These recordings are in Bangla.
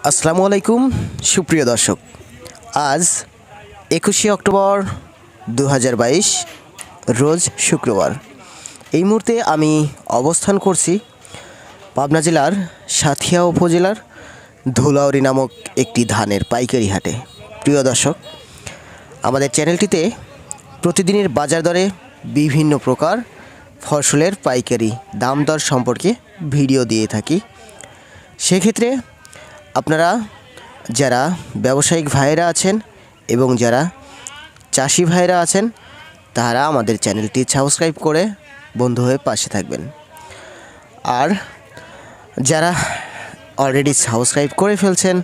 আসসালামু আলাইকুম সুপ্রিয় দর্শক, আজ 21শে অক্টোবর 2022 রোজ শুক্রবার। এই মুহূর্তে আমি অবস্থান করছি পাবনা জেলার সাঁথিয়া উপজেলার ধুলাউড়ি নামক একটি ধানের পাইকারি হাটে। প্রিয় দর্শক, আমাদের চ্যানেলটিতে প্রতিদিনের বাজার দরে বিভিন্ন প্রকার ফসলের পাইকারি দাম দর সম্পর্কে ভিডিও দিয়ে থাকি। সেক্ষেত্রে আপনারা যারা ব্যবসায়িক ভাইয়েরা আছেন এবং যারা চাষি ভাইয়েরা আছেন, তারা আমাদের চ্যানেলটি সাবস্ক্রাইব করে বন্ধু হয়ে পাশে থাকবেন। আর যারা অলরেডি সাবস্ক্রাইব করে ফেলছেন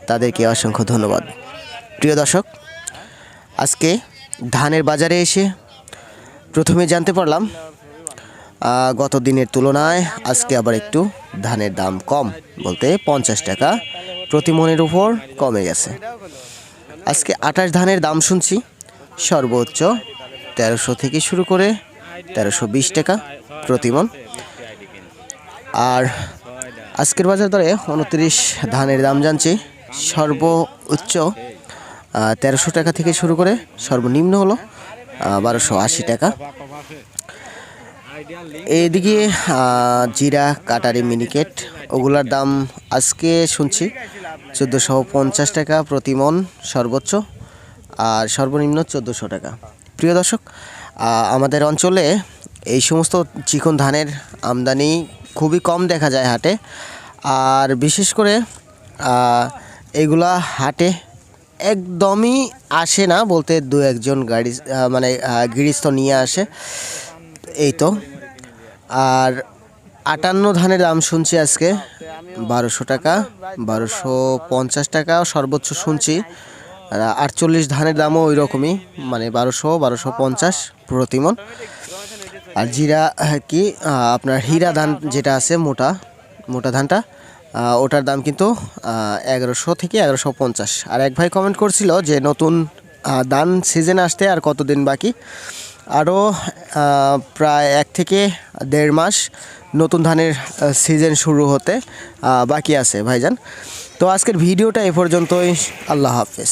তাদেরকে অসংখ্য ধন্যবাদ। প্রিয় দর্শক, আজকে ধানের বাজারে এসে প্রথমে জানতে পারলাম গত দিনের তুলনায় আজকে আবার একটু ধানের দাম কম, বলতে 50 টাকা প্রতি মনের উপর কমে গেছে। আজকে 28 ধানের দাম শুনছি সর্বোচ্চ 1300 থেকে শুরু করে 1320 টাকা প্রতি মন। আর আজকের বাজার দরে 29 ধানের দাম জানছি সর্বোচ্চ 1300 টাকা থেকে শুরু করে সর্বনিম্ন হলো 1280 টাকা। এইদিকে জিরা, কাটারি, মিনিকেট ওগুলার দাম আজকে শুনছি 1450 টাকা প্রতি মন সর্বোচ্চ, আর সর্বনিম্ন 1400 টাকা। প্রিয় দর্শক, আমাদের অঞ্চলে এই সমস্ত চিকন ধানের আমদানি খুবই কম দেখা যায় হাটে, আর বিশেষ করে এগুলা হাটে একদমই আসে না, বলতে দু একজন গাড়ি গৃহস্থ নিয়ে আসে, এই তো। আর 58 ধানের দাম শুনছি আজকে 1200 টাকা, 1250 টাকা সর্বোচ্চ শুনছি। 48 ধানের দামও ওই রকমই, 1200-1250 প্রতি মন। আর জিরা কি আপনার হীরা ধান যেটা আছে মোটা ধানটা, ওটার দাম কিন্তু 1100 থেকে 1150। আর এক ভাই কমেন্ট করছিল যে নতুন ধান সিজন আসতে আর কতদিন বাকি, আরও প্রায় 1 থেকে 1.5 মাস নতুন ধানের সিজন শুরু হতে বাকি আছে ভাইজান। তো আজকের ভিডিওটা এ পর্যন্তই। আল্লাহ হাফেজ।